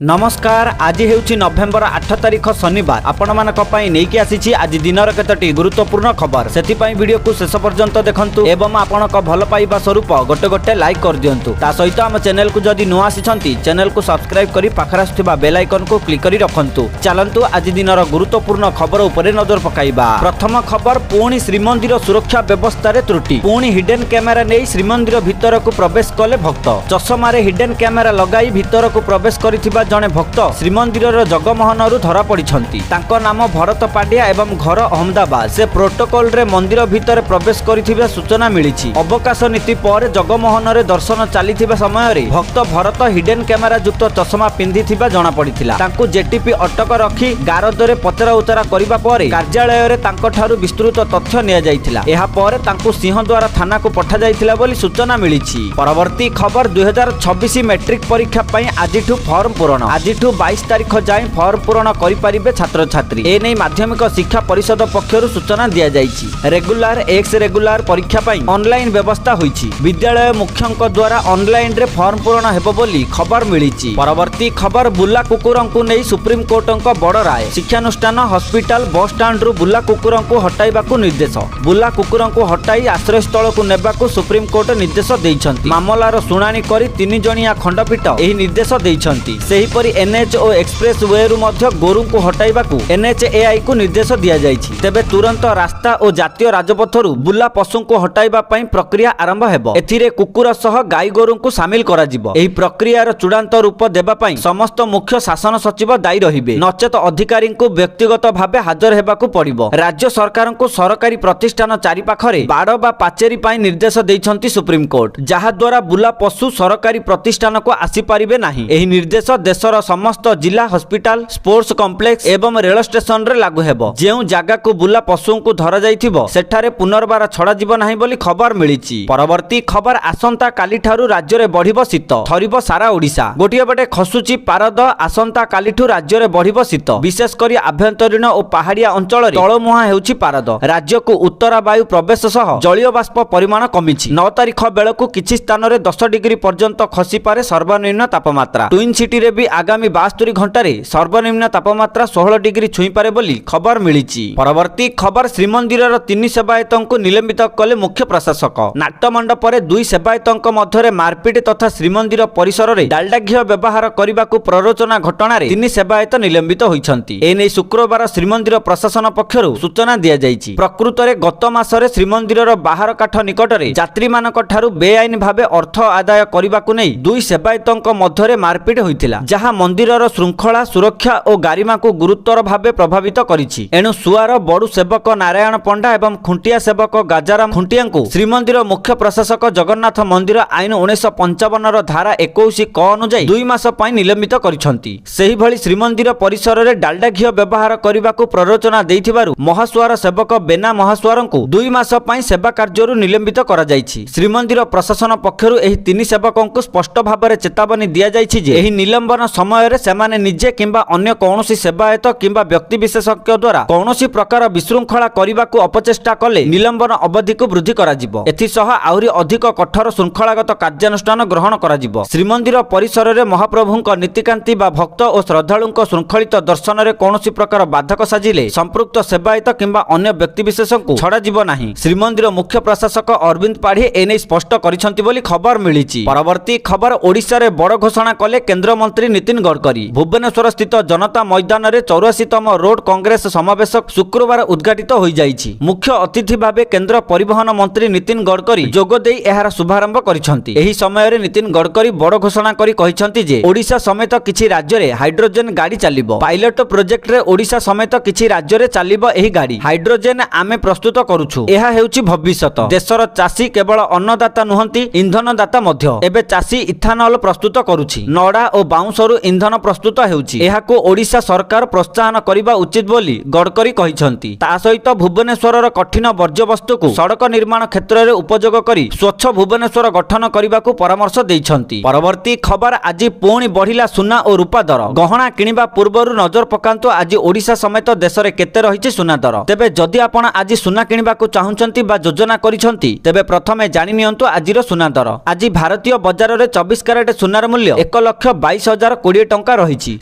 नमस्कार। आज हेउची नवेम्बर 8 तारिख शनिवार। आपण मानक पई नेकी आसीछि आज दिनर केतोटी गुरुत्वपूर्ण खबर। सेति पई वीडियो को शेष पर्यंत देखंतु एवं आपनक भल पाइबा स्वरूप गोटे गोटे लाइक कर दियंतु। ता सहित हम चैनल को जदि नुआ आसीछंती चैनल को सब्सक्राइब करी पाखरा आस्थि बेल आइकन को क्लिक करी रखंतु। चलंतु आज दिनर गुरुत्वपूर्ण खबर उपरे नजर पकाइबा। प्रथम खबर, पुणी श्रीमंदिर सुरक्षा व्यवस्था रे त्रुटि। पुणी हिडन कैमेरा नै श्रीमंदिर भितर को प्रवेश कले भक्त। चषमारे हिडन कैमेरा लगाई भितर को प्रवेश करिथिबा जने भक्त श्रीमंदिर जगमोहन धरा पड़िछंती। तांको नाम भरत पांड्या एवं घर अहमदाबाद। से प्रोटोकॉल रे मंदिर भितर प्रवेश करिथिबा सूचना मिलिछि। अवकाश नीति पर जगमोहन रे दर्शन चलीथिबा समय रे भक्त भरत हिडन कैमेरा युक्त चषमा पिंधिथिबा जणा पड़िथिला। तांको जेटीपी अटक रखी गारदरे पचरा उचरा करिबा परे कार्यालय रे तांको ठारू विस्तृत तथ्य निया जाइथिला। एहा परे तांको सिंहद्वार थाना को पठा जाइथिला बोली सूचना मिलिछि। परवर्ती खबर, 2026 मैट्रिक परीक्षा पई आजिठु फॉर्म पूरण। आजिठु 22 तारिख जाए फॉर्म पूरण करि परिबे छात्र छात्री। ए नै माध्यमिक शिक्षा परिषद पक्षरु सूचना दिया जाइछि। रेगुलर एक्स रेगुलर परीक्षा पई ऑनलाइन व्यवस्था होइछि। विद्यालय मुख्यंक द्वारा ऑनलाइन रे फॉर्म पूरण हेबो बोली खबर मिलिछि। परवर्ती खबर, बुला कुकुरंकु नै सुप्रीम कोर्टंक बड़ राय। शिक्षानुष्ठान हॉस्पिटल बस स्टैंड रु बुला कुकुरंकु हटाइबाकू निर्देश। बुला कुकुरंकु हटाई आश्रय स्थल को नेबाकू सुप्रीम कोर्ट निर्देश दैछंती। मामलार सुनानी करी 3 जणिया खंडपीठ एही निर्देश दैछंती। सेही परि एनएच और एक्सप्रेस वे रु मध्य गोरु को हटाइबाकू एनएचएआई को निर्देश दिया जाइछि। तेबे तुरंत रास्ता और जातीय राजपथ रु बुला पशु को हटाइबा पई प्रक्रिया आरंभ हेबो। एथिरे कुकुर सह गाई गोरु को शामिल करा जिवो। एही प्रक्रियार चूड़ांत रूप देबा पई समस्त मुख्य शासन सचिव दायी रहिबे। नचेत अधिकारी को व्यक्तिगत भावे हाजर हेबाकू पड़िबो। राज्य सरकार को सरकारी प्रतिष्ठान चारि पाखरे बाड़ बा पाचेरी पई निर्देश दैछंती सुप्रीम कोर्ट। जहा द्वारा बुला पशु सरकारी प्रतिष्ठान को आसी परिबे नाही। एही निर्देश देशर समस्त जिला हॉस्पिटल स्पोर्ट्स कॉम्प्लेक्स एवं रेल स्टेशन रे लागू हेबो। जेउ जागा को बुला पशु को धरा जाइथिबो सेठारे पुनर्बार छड़ा जीव नाही बोली खबर मिलिछि। परवर्ती खबर, आसंता काली ठारू राज्य रे बढ़िबो शीत, थरिबो सारा ओडिशा। गोटिए बटे खसुची पारद। आसंता काली ठू राज्य रे बढ़िबो शीत। विशेष करी आभ्यंतरीण और पहाड़िया अंचल रे तळमुहा हेउछि पारद। राज्य को उत्तरा वायु प्रवेश सह जलीय बाष्प परिमाण कमिछि। 9 तारिख बेलकू किछि स्थान रे 10 डिग्री पर्यंत खसी पारे सर्वनिम्न तापमात्रा। ट्विन सिटी रे भी आगामी 72 घंटे सर्वनिम्न तापमात्रा 16 डिग्री छुई पारे बोली खबर मिलिछि। परवर्ती खबर, श्रीमंदिर 3 सेवायतों निलंबित कले मुख्य प्रशासक। नाट्यमंडप रे 2 सेवायतों मध्य मारपिट तथा श्रीमंदिर परिसर रे डालडा घी व्यवहार करने प्ररोचना घटना 3 सेवायत निलंबित होइछंती। एने शुक्रवार श्रीमंदिर प्रशासन पक्षरु सूचना दिया जाइछि। प्रकृत रे गत मासरे श्रीमंदिर बाहर काठ निकट रे यात्री मानक ठारू बेआईन भावे अर्थ आदाय करबाकू नै 2 सेवायतों मध्य मारपिट होइतिला। जहा मंदिरर श्रृंखला सुरक्षा और गारिमा को गुरुतर भावे प्रभावित करिछि। एणु सुआर बड़ू सेवक नारायण पंडा एवं खुंटिया सेवक गाजाराम खुंटिया को श्रीमंदिर मुख्य प्रशासक जगन्नाथ मंदिर आईन 1955 धारा 21 क अनुसार 2 मास पई निलंबित करिसंती। सेही भली श्रीमंदिर परिसर रे डालडा घी व्यवहार करबाकू प्ररोचना देइथिबारु महासुआर सेवक बेना महासुआर को 2 मास पई सेवा कार्यरु निलंबित करा जाइछि। श्रीमंदिर प्रशासन पक्षरु एही 3 सेवकों को स्पष्ट भाବରେ चेतावनी दिया जाइछि जे एही निलंबन समय रे सेमाने निजे किंबा अन्य कौनसी सेवायत किंबा व्यक्ति विशेषज्ञ द्वारा कौनसी प्रकार विशृंखला करबाकू अपचेष्टा कले निलंबन अवधि को वृद्धि करा जिवो। एथि सह आहुरी अधिक कठोर श्रृंखलागत कार्यानुष्ठान ग्रहण करा जिवो। श्रीमंदिर परिसर रे महाप्रभुंक नीतिकांति बा भक्त और श्रद्धालुंक श्रृंखलित दर्शन रे कौनसी प्रकार बाधक साजिले संपृक्त सेवायत किंबा अन्य व्यक्ति विशेषज्ञ छड़ा जिवो नाही। श्रीमंदिर मुख्य प्रशासक अरविंद पाढ़ी एने स्पष्ट करिसंती बोली खबर मिलिछि। परवर्ती खबर, ओडिशा रे बड़ घोषणा कले केंद्र मंत्री नितिन गडकरी। भुवनेश्वर स्थित जनता मैदान रे 84तम रोड कांग्रेस समावेश शुक्रवार उद्घाटित हो जाइछि। मुख्य अतिथि भावे केंद्र परिवहन मंत्री नितिन गडकरी जोग देई एहार शुभारंभ करिसंती। एही समय रे नितिन गडकरी बड़ घोषणा करी कहिसंती जे ओडिशा समेत किछि राज्य रे हाइड्रोजन गाड़ी चलिबो। पायलट प्रोजेक्ट रे ओडिशा समेत किछि राज्य रे चलिबो एही गाड़ी। हाइड्रोजन आमे प्रस्तुत करूछु। एहा हेउछि भविष्यत। देशर चासी केवल अन्नदाता नुहंती, इंधनदाता मध्य। एबे चासी इथानॉल प्रस्तुत करूछि। नडा और बाउंसरु इंधन प्रस्तुत हेउछि। एहाको ओडिशा सरकार प्रोत्साहन करिबा उचित बोली गडकरी कहिसंती। ता सहित भुवनेश्वरर कठिन वर्ज्य वस्तु को सड़क निर्माण क्षेत्र रे उपयोग करी स्वच्छ भुवनेश्वर गठन करिबाकू परामर्श दैछंती। परवर्ती खबर, आज पुणी बढ़िला सुना और रूपा दर। गहना किनिबा पूर्वरु नजर पकांतु आज ओडिशा समेत देश रे केते रहिछि सुना दर। तेबे जदि आपण आज सुना किनिबाकू चाहुचंती बा योजना करिसंती तेबे प्रथमे जानि नियंतु आजिर सुना दर। आज भारतीय बाजार रे 24 कैरेट सुनार मूल्य 1,22,000 22,020 ଟଙ୍କା ରହିଛି।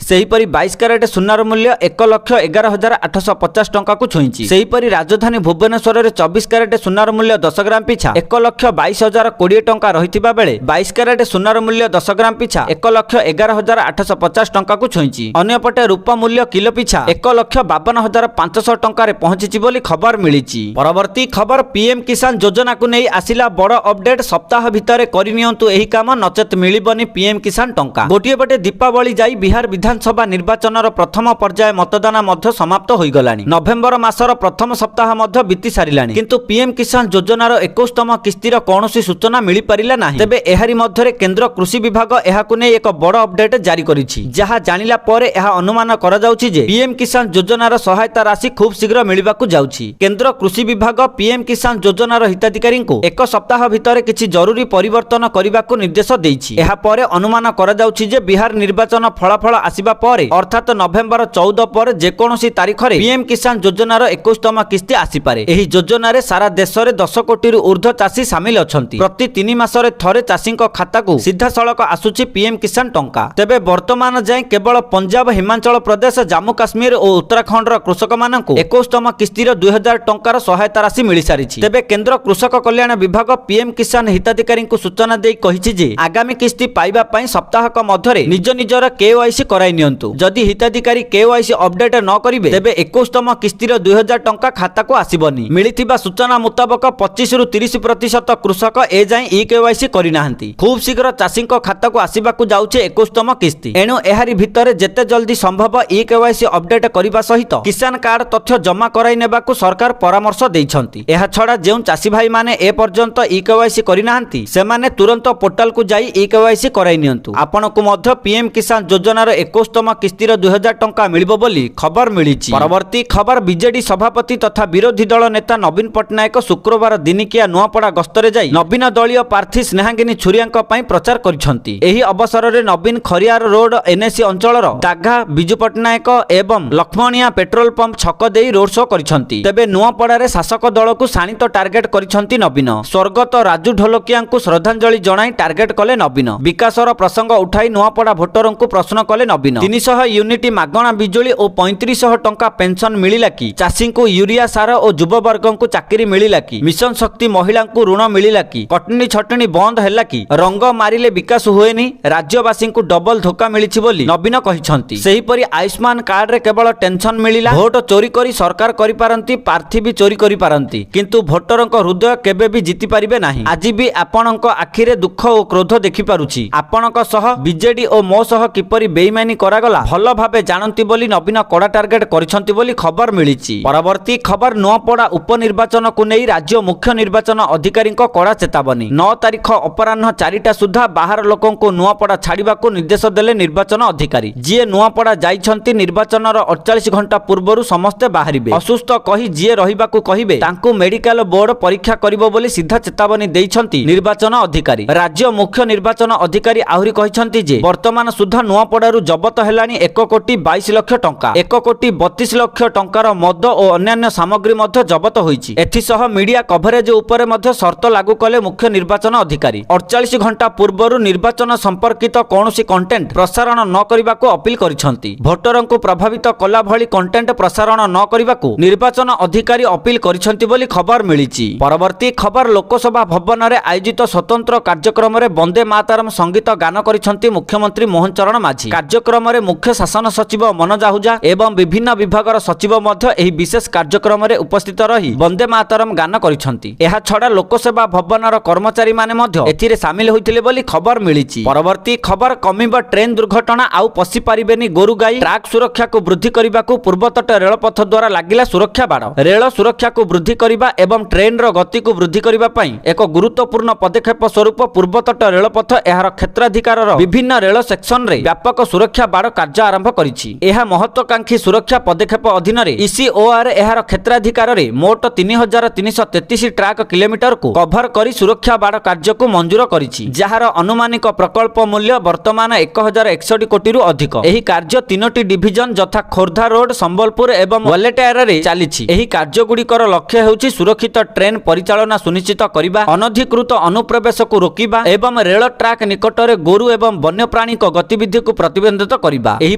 ସେହିପରି 22 କ୍ୟାରେଟ ସୁନାର ମୂଲ୍ୟ 1,11,850 ଟଙ୍କାକୁ ଛୁଇଁଛି। ସେହିପରି ରାଜଧାନୀ ଭୁବନେଶ୍ୱରରେ 24 କ୍ୟାରେଟ ସୁନାର ମୂଲ୍ୟ 10 ଗ୍ରାମ ପିଛା 1,22,020 ଟଙ୍କା ରହିଥିବା ବେଳେ 22 କ୍ୟାରେଟ ସୁନାର ମୂଲ୍ୟ 10 ଗ୍ରାମ ପିଛା 1,11,850 ଟଙ୍କାକୁ ଛୁଇଁଛି। ଅନ୍ୟପଟେ ରୂପ ମୂଲ୍ୟ କିଲୋ ପିଛା 1,52,500 ଟଙ୍କାରେ ପହଞ୍ଚିଛି ବୋଲି ଖବର ମିଳିଛି। ପରବର୍ତ୍ତୀ ଖବର ପିଏମ୍ କିଷାନ ଯୋଜନାକୁ ନେଇ ଆସିଲା ବଡ଼ ଅପଡେଟ୍। ସପ୍ତାହ ଭିତରେ କରିନିଅନ୍ତୁ ଏହି କାମ, ନଚେତ୍ ମିଳିବନି ପିଏମ୍ କିଷାନ ଟଙ୍କା। ଗୋଟିଏ ପଟେ ଦୀପାବଳି ଯାଇ ବିହାର ବିଧାନସଭା ନିର୍ବାଚନର ପ୍ରଥମ ପର୍ଯ୍ୟାୟ ମତଦାନ ମଧ୍ୟ ସମାପ୍ତ ହୋଇଗଲାଣି। ନଭେମ୍ବର ମାସର ପ୍ରଥମ ସପ୍ତାହ ମଧ୍ୟ ବିତି ସାରିଲାଣି, କିନ୍ତୁ ପିଏମ୍ କିଷାନ ଯୋଜନାର 21ତମ କିସ୍ତିର କୌଣସି ସୂଚନା ମିଳିପାରିଲା ନାହିଁ। ତେବେ ଏହାରି ମଧ୍ୟରେ କେନ୍ଦ୍ର କୃଷି ବିଭାଗ ଏହାକୁ ନେଇ ଏକ ବଡ଼ ଅପଡେଟ୍ ଜାରି କରିଛି। ଯାହା ଜାଣିଲା ପରେ ଏହା ଅନୁମାନ କରାଯାଉଛି ଯେ ପିଏମ୍ କିଷାନ ଯୋଜନାର ସହାୟତା ରାଶି ଖୁବ୍ ଶୀଘ୍ର ମିଳିବାକୁ ଯାଉଛି। କେନ୍ଦ୍ର କୃଷି ବିଭାଗ ପିଏମ୍ କିଷାନ ଯୋଜନାର ହିତାଧିକାରୀଙ୍କୁ ଏକ ସପ୍ତାହ ଭିତରେ କିଛି ଜରୁରୀ ପରିବର୍ତ୍ତନ କରିବାକୁ ନିର୍ଦ୍ଦେଶ ଦେଇଛି। ଏହାପରେ ଅନୁମାନ କରାଯାଉଛି ଯେ ବିହାର ନିର୍ବାଚନ ଫଳାଫଳ ଆସିବା ପରେ ଅର୍ଥାତ୍ ନଭେମ୍ବର 14 ପରେ ଯେକୌଣସି ତାରିଖରେ ପିଏମ୍ କିଷାନ ଯୋଜନାର 21ତମ କିସ୍ତି ଆସିପାରେ। ଏହି ଯୋଜନାରେ ସାରା ଦେଶରେ 10 କୋଟିରୁ ଉର୍ଦ୍ଧ୍ୱ ଚାଷୀ ସାମିଲ ଅଛନ୍ତି। ପ୍ରତି 3 ମାସରେ ଥରେ ଚାଷୀଙ୍କ ଖାତାକୁ ସିଧାସଳଖ ଆସୁଛି ପିଏମ୍ କିଷାନ ଟଙ୍କା। ତେବେ ବର୍ତ୍ତମାନ ଯାଏଁ କେବଳ ପଞ୍ଜାବ, ହିମାଚଳ ପ୍ରଦେଶ, ଜାମ୍ମୁ କାଶ୍ମୀର ଓ ଉତ୍ତରାଖଣ୍ଡର କୃଷକମାନଙ୍କୁ 21ତମ କିସ୍ତିର 2,000 ଟଙ୍କାର ସହାୟତା ରାଶି ମିଳିସାରିଛି। ତେବେ କେନ୍ଦ୍ର କୃଷକ କଲ୍ୟାଣ ବିଭାଗ ପିଏମ୍ କିଷାନ ହିତାଧିକାରୀଙ୍କୁ ସୂଚନା ଦେଇ କହିଛି ଯେ ଆଗାମୀ କିସ୍ତି ପାଇବା ପାଇଁ ସପ୍ତାହକ ମଧ୍ୟରେ ନିଜ ନିଜର KYC କରାଇ ନିଅନ୍ତୁ। ଯଦି ହିତାଧିକାରୀ KYC ଅପଡେଟ୍ ନ କରିବେ ତେବେ 21ତମ କିସ୍ତିର 2,000 ଟଙ୍କା ଖାତାକୁ ଆସିବନି। ମିଳିଥିବା ସୂଚନା ମୁତାବକ 25ରୁ 30% କୃଷକ ଏଯାଏଁ eKYC କରିନାହାନ୍ତି। ଖୁବ୍ ଶୀଘ୍ର ଚାଷୀଙ୍କ ଖାତାକୁ ଆସିବାକୁ ଯାଉଛି 21ତମ କିସ୍ତି। ଏଣୁ ଏହାରି ଭିତରେ ଯେତେ ଜଲ୍ଦି ସମ୍ଭବ eKYC ଅପଡେଟ୍ କରିବା ସହିତ କିଷାନ କାର୍ଡ ତଥ୍ୟ ଜମା କରାଇ ନେବାକୁ ସରକାର ପରାମର୍ଶ ଦେଇଛନ୍ତି। ଏହାଛଡ଼ା ଯେଉଁ ଚାଷୀ ଭାଇମାନେ ଏପର୍ଯ୍ୟନ୍ତ eKYC କରିନାହାନ୍ତି ସେମାନେ ତୁରନ୍ତ ପୋର୍ଟାଲକୁ ଯାଇ eKYC କରାଇ ନିଅନ୍ତୁ। ଆପଣଙ୍କୁ ମଧ୍ୟ ପିଏମ୍ କିଷାନ ଯୋଜନାର 21ତମ କିସ୍ତିର 2,000 ଟଙ୍କା ମିଳିବ ବୋଲି ଖବର ମିଳିଛି। ପରବର୍ତ୍ତୀ ଖବର ବିଜେଡି ସଭାପତି ତଥା ବିରୋଧୀ ଦଳ ନେତା ନବୀନ ପଟ୍ଟନାୟକ ଶୁକ୍ରବାର ଦିନିକିଆ ନୂଆପଡ଼ା ଗସ୍ତରେ ଯାଇ ନବୀନ ଦଳୀୟ ପ୍ରାର୍ଥୀ ସ୍ନେହାଙ୍ଗିନୀ ଛୁରିଆଙ୍କ ପାଇଁ ପ୍ରଚାର କରିଛନ୍ତି। ଏହି ଅବସରରେ ନବୀନ ଖରିଆର ରୋଡ NAC ଅଞ୍ଚଳର ଦାଘା, ବିଜୁ ପଟ୍ଟନାୟକ ଏବଂ ଲକ୍ଷ୍ମଣିଆ ପେଟ୍ରୋଲ ପମ୍ପ ଛକ ଦେଇ ରୋଡ୍ ଶୋ କରିଛନ୍ତି। ତେବେ ନୂଆପଡ଼ାରେ ଶାସକ ଦଳକୁ ଶାଣିତ ଟାର୍ଗେଟ କରିଛନ୍ତି ନବୀନ। ସ୍ୱର୍ଗତ ରାଜୁ ଢୋଲକିଆଙ୍କୁ ଶ୍ରଦ୍ଧାଞ୍ଜଳି ଜଣାଇ ଟାର୍ଗେଟ କଲେ ନବୀନ। ବିକାଶର ପ୍ରସଙ୍ଗ ଉଠାଇ ନୂଆପଡ଼ା ଭୋଟରଙ୍କୁ ପ୍ରଶ୍ନ କଲେ ନବୀନ। 300 ୟୁନିଟ୍ ମାଗଣା ବିଜୁଳି ଓ 3500 ଟଙ୍କା ପେନସନ ମିଳିଲା କି? ଚାଷୀଙ୍କୁ ୟୁରିଆ ସାର ଓ ଯୁବବର୍ଗଙ୍କୁ ଚାକିରି ମିଳିଲା କି? ମିଶନ ଶକ୍ତି ମହିଳାଙ୍କୁ ଋଣ ମିଳିଲା କି? କଟନୀ ଛଟଣୀ ବନ୍ଦ ହେଲା କି? ରଙ୍ଗ ମାରିଲେ ବିକାଶ ହୁଏନି, ରାଜ୍ୟବାସୀଙ୍କୁ ଡବଲ ଧୋକା ମିଳିଛି ବୋଲି ନବୀନ କହିଛନ୍ତି। ସେହିପରି ଆୟୁଷ୍ମାନ କାର୍ଡରେ କେବଳ ଟେନସନ ମିଳିଲା। ଭୋଟ ଚୋରି କରି ସରକାର କରିପାରନ୍ତି, ପ୍ରାର୍ଥୀ ବି ଚୋରି କରିପାରନ୍ତି, କିନ୍ତୁ ଭୋଟରଙ୍କ ହୃଦୟ କେବେ ବି ଜିତି ପାରିବେ ନାହିଁ। ଆଜି ବି ଆପଣଙ୍କ ଆଖିରେ ଦୁଃଖ ଓ କ୍ରୋଧ ଦେଖିପାରୁଛି। ଆପଣଙ୍କ ସହ ବିଜେଡି ଓ ମୋ ସହ କିପରି ବେଇମାନି କରାଗଲା ଭଲ ଭାବେ ଜାଣନ୍ତି ବୋଲି ନବୀନ କଡ଼ା ଟାର୍ଗେଟ କରିଛନ୍ତି ବୋଲି ଖବର ମିଳିଛି। ପରବର୍ତ୍ତୀ ଖବର ନୂଆପଡ଼ା ଉପନିର୍ବାଚନକୁ ନେଇ ରାଜ୍ୟ ମୁଖ୍ୟ ନିର୍ବାଚନ ଅଧିକାରୀଙ୍କ କଡ଼ା ଚେତାବନୀ। 9 ତାରିଖ ଅପରାହ୍ନ 4ଟା ସୁଦ୍ଧା ବାହାର ଲୋକଙ୍କୁ ନୂଆପଡ଼ା ଛାଡ଼ିବାକୁ ନିର୍ଦ୍ଦେଶ ଦେଲେ ନିର୍ବାଚନ ଅଧିକାରୀ। ଯିଏ ନୂଆପଡ଼ା ଯାଇଛନ୍ତି ନିର୍ବାଚନର 48 ଘଣ୍ଟା ପୂର୍ବରୁ ସମସ୍ତେ ବାହାରିବେ। ଅସୁସ୍ଥ କହି ଯିଏ ରହିବାକୁ କହିବେ ତାଙ୍କୁ ମେଡିକାଲ ବୋର୍ଡ ପରୀକ୍ଷା କରିବ ବୋଲି ସିଧା ଚେତାବନୀ ଦେଇଛନ୍ତି ନିର୍ବାଚନ ଅଧିକାରୀ। ରାଜ୍ୟ ମୁଖ୍ୟ ନିର୍ବାଚନ ଅଧିକାରୀ ଆହୁରି କହିଛନ୍ତି ଯେ ବର୍ତ୍ତମାନ ସୁଦ୍ଧା ନୂଆପଡ଼ାରୁ ଜବତ ହେଲାଣି 1,22,00,000 ଟଙ୍କା। 1,32,00,000 ଟଙ୍କାର ମଦ ଓ ଅନ୍ୟାନ୍ୟ ସାମଗ୍ରୀ ମଧ୍ୟ ଜବତ ହୋଇଛି। ଏଥିସହ ମିଡିଆ କଭରେଜ ଉପରେ ମଧ୍ୟ ସର୍ତ୍ତ ଲାଗୁ କଲେ ମୁଖ୍ୟ ନିର୍ବାଚନ ଅଧିକାରୀ। 48 ଘଣ୍ଟା ପୂର୍ବରୁ ନିର୍ବାଚନ ସମ୍ପର୍କିତ କୌଣସି କଣ୍ଟେଣ୍ଟ ପ୍ରସାରଣ ନ କରିବାକୁ ଅପିଲ କରିଛନ୍ତି। ଭୋଟରଙ୍କୁ ପ୍ରଭାବିତ କଲା ଭଳି କଣ୍ଟେଣ୍ଟ ପ୍ରସାରଣ ନ କରିବାକୁ ନିର୍ବାଚନ ଅଧିକାରୀ ଅପିଲ କରିଛନ୍ତି ବୋଲି ଖବର ମିଳିଛି। ପରବର୍ତ୍ତୀ ଖବର ଲୋକସଭା ଭବନରେ ଆୟୋଜିତ ସ୍ୱତନ୍ତ୍ର କାର୍ଯ୍ୟକ୍ରମରେ ବନ୍ଦେ ମାତରମ୍ ସଙ୍ଗୀତ ଗାନ କରିଛନ୍ତି ମୁଖ୍ୟମନ୍ତ୍ରୀ ମୋହନ ଚରଣ ମାଝୀ। କାର୍ଯ୍ୟକ୍ରମରେ ମୁଖ୍ୟ ଶାସନ ସଚିବ ମନୋଜ ଆହୁଜା ଏବଂ ବିଭିନ୍ନ ବିଭାଗର ସଚିବ ମଧ୍ୟ ଏହି ବିଶେଷ କାର୍ଯ୍ୟକ୍ରମରେ ଉପସ୍ଥିତ ରହି ବନ୍ଦେ ମାତରମ୍ ଗାନ କରିଛନ୍ତି। ଏହାଛଡ଼ା ଲୋକସେବା ଭବନର କର୍ମଚାରୀମାନେ ମଧ୍ୟ ଏଥିରେ ସାମିଲ ହୋଇଥିଲେ ବୋଲି ଖବର ମିଳିଛି। ପରବର୍ତ୍ତୀ ଖବର କମିବ ଟ୍ରେନ୍ ଦୁର୍ଘଟଣା, ଆଉ ପଶି ପାରିବେନି ଗୋରୁଗାଈ। ଟ୍ରାକ୍ ସୁରକ୍ଷାକୁ ବୃଦ୍ଧି କରିବାକୁ ପୂର୍ବତଟ ରେଳପଥ ଦ୍ୱାରା ଲାଗିଲା ସୁରକ୍ଷା ବାଡ଼। ରେଳ ସୁରକ୍ଷାକୁ ବୃଦ୍ଧି କରିବା ଏବଂ ଟ୍ରେନ୍ର ଗତିକୁ ବୃଦ୍ଧି କରିବା ପାଇଁ ଏକ ଗୁରୁତ୍ୱପୂର୍ଣ୍ଣ ପଦକ୍ଷେପ ସ୍ୱରୂପ ପୂର୍ବତଟ ରେଳପଥ ଏହାର କ୍ଷେତ୍ରାଧିକାରର ବିଭିନ୍ନ ରେଳ ସେକ୍ସନରେ ବ୍ୟାପକ ସୁରକ୍ଷା ବାଡ଼ କାର୍ଯ୍ୟ ଆରମ୍ଭ କରିଛି। ଏହା ମହତ୍ୱାକାଂକ୍ଷୀ ସୁରକ୍ଷା ପଦକ୍ଷେପ ଅଧୀନରେ ECOR ଏହାର କ୍ଷେତ୍ରାଧିକାରରେ ମୋଟ 3,333 ଟ୍ରାକ୍ କିଲୋମିଟରକୁ କଭର କରି ସୁରକ୍ଷା ବାଡ଼ କାର୍ଯ୍ୟକୁ ମଞ୍ଜୁର କରିଛି, ଯାହାର ଅନୁମାନିକ ପ୍ରକଳ୍ପ ମୂଲ୍ୟ ବର୍ତ୍ତମାନ 1,061 କୋଟିରୁ ଅଧିକ। ଏହି କାର୍ଯ୍ୟ 3ଟି ଡିଭିଜନ ଯଥା ଖୋର୍ଦ୍ଧା ରୋଡ, ସମ୍ବଲପୁର ଏବଂ ୱାଲେଟାୟାରରେ ଚାଲିଛି। ଏହି କାର୍ଯ୍ୟଗୁଡ଼ିକର ଲକ୍ଷ୍ୟ ହେଉଛି ସୁରକ୍ଷିତ ଟ୍ରେନ୍ ପରିଚାଳନା ସୁନିଶ୍ଚିତ କରିବା, ଅନଧିକୃତ ଅନୁପ୍ରବେଶକୁ ରୋକିବା ଏବଂ ରେଳ ଟ୍ରାକ୍ ନିକଟରେ ଗୋରୁ ଏବଂ ବନ୍ୟପ୍ରାଣୀଙ୍କ गतिविधि को प्रतिबंधित करिबा। एही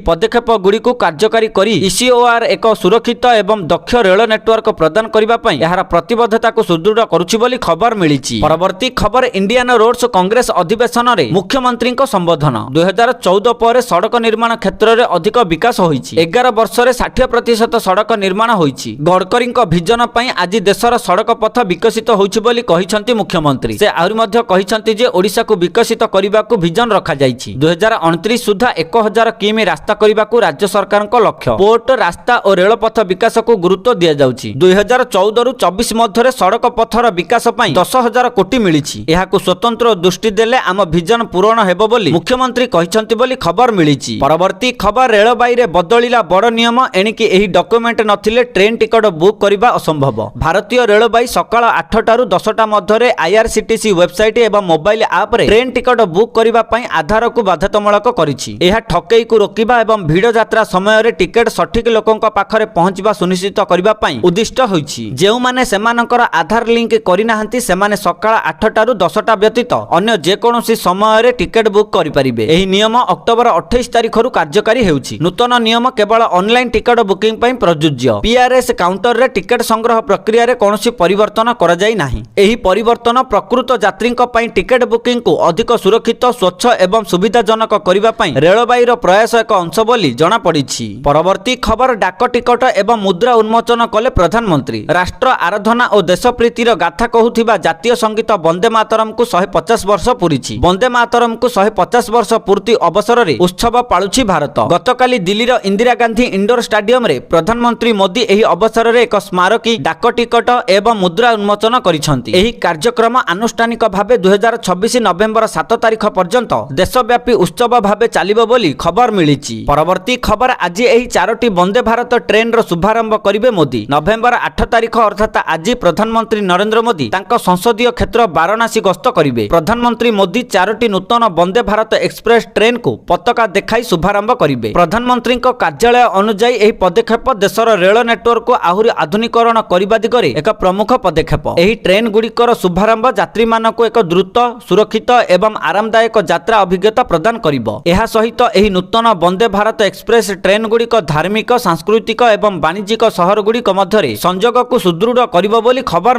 पदक्षेप गुडी को कार्यकारी करी ईसीओआर एक सुरक्षित एवं दक्ष रेल नेटवर्क प्रदान करिबा पई एहार प्रतिबद्धता को सुदृढ़ करूछि बोली खबर मिलिछि। परवर्ती खबर इंडियन रोड्स कांग्रेस अधिवेशन रे मुख्यमंत्री को संबोधन। 2014 पर सड़क निर्माण क्षेत्र में अधिक विकास होइछि। 11 वर्ष रे 60% सड़क निर्माण होइछि। गडकरी विजन पई आज देशर सड़क पथ विकसित होइछि बोली कहिसंती मुख्यमंत्री। से आहुरी मध्य कहिसंती जे ओडिशा को विकसित करिबा को विजन रखा जाइछि। 2029 सुधा 1000 किमी रास्ता करिबा को राज्य सरकार को लक्ष्य। पोर्ट रास्ता और रेलपथ विकास को गुरुत्व दिया जाउछि। 2014 रु 24 मध्य सड़क पथर विकास पई 10,000 कोटी मिलिछि। एहाकु स्वतंत्र दृष्टि देले आम विजन पूरण हेबो बोली मुख्यमंत्री कहिसंती बोली खबर मिलिछि। परवर्ती खबर रेलबाई रे बदलिला बड़ नियम। एणिकी एही डॉक्यूमेंट नथिले ट्रेन टिकट बुक करिबा असंभव। भारतीय रेलबाई सकाळ 8टा रु 10टा मध्य आईआरसीटीसी वेबसाइट एवं मोबाइल ऐप रे ट्रेन टिकट बुक करिबा पई आधार को बाध्यतामूलक करिछि। एहा ठकेई को रोकिबा एवं भीड़ यात्रा समय रे टिकट सठिक लोकंक पाखरे पहुंचबा सुनिश्चित करिबा पई उद्दिष्ट होइछि। जेउ माने सेमानकर आधार लिंक करिनाहंती सेमाने सकाळ 8टा रु 10टा व्यतीत अन्य जे कोनोसी समय रे टिकट बुक करि परिबे। एही नियम अक्टोबर 28 तारिख रु कार्यकारी हेउछि। नूतन नियम केवल ऑनलाइन टिकट बुकिंग पई प्रযোज्य। पीआरएस काउंटर रे टिकट संग्रह प्रक्रिया रे कोनोसी परिवर्तन करा जाई नाही। एही परिवर्तन प्रकृत यात्रीक पई टिकट बुकिंग को अधिक सुरक्षित स्वच्छ एवं सुविधाजनक करिबा पई रेलबाई रो प्रयास एक अंश बोली जणा पड़िछि। परवर्ती खबर डाक टिकट एवं मुद्रा उन्मोचन कले प्रधानमंत्री। राष्ट्र आराधना और देशप्रीतिर गाथा कहूथिबा जातीय संगीत वंदे मातरम को 150 वर्ष पूरीछि। वंदे मातरम को 150 वर्ष पूर्ति अवसर रे उत्सव पालुछि भारत। गतकाली दिल्लीर इंदिरा गांधी इंडोर स्टेडियम रे प्रधानमंत्री मोदी एही अवसर रे एक स्मारकी डाक टिकट एवं मुद्रा उन्मोचन करिसंती। एही कार्यक्रम आनुष्ठानिक भावे 2026 नवेम्बर 7 तारिख पर्यंत देशव्यापी उत्सव भावे चलिबो बोली खबर मिलिछि। परवर्ती खबर आज एही 4टी वंदे भारत ट्रेन रो शुभारंभ करिवे मोदी। नवेम्बर 8 तारिख अर्थात आज प्रधानमंत्री नरेंद्र मोदी तांको संसदीय क्षेत्र वाराणसी गस्त करिवे। प्रधानमंत्री मोदी 4टी नूतन वंदे भारत एक्सप्रेस ट्रेन को पताका देखाई शुभारंभ करिवे। प्रधानमंत्री कार्यालय अनुसार एही पदक्षेप देशर रेल नेटवर्क को आहुरी आधुनिकरण करिबा दिगरे एक प्रमुख पदक्षेप। एही ट्रेन गुड़िकर शुभारंभ यात्री मानक एक द्रुत सुरक्षित एवं आरामदायक यात्रा अभिज्ञता प्रदान करिबो। एहा सहित एही नूतन वंदे भारत एक्सप्रेस ट्रेन गुड़िक धार्मिक सांस्कृतिक एवं वाणिज्यिक शहर गुड़िक मध्यरे संजोग को सुदृढ़ करिबो बोली खबर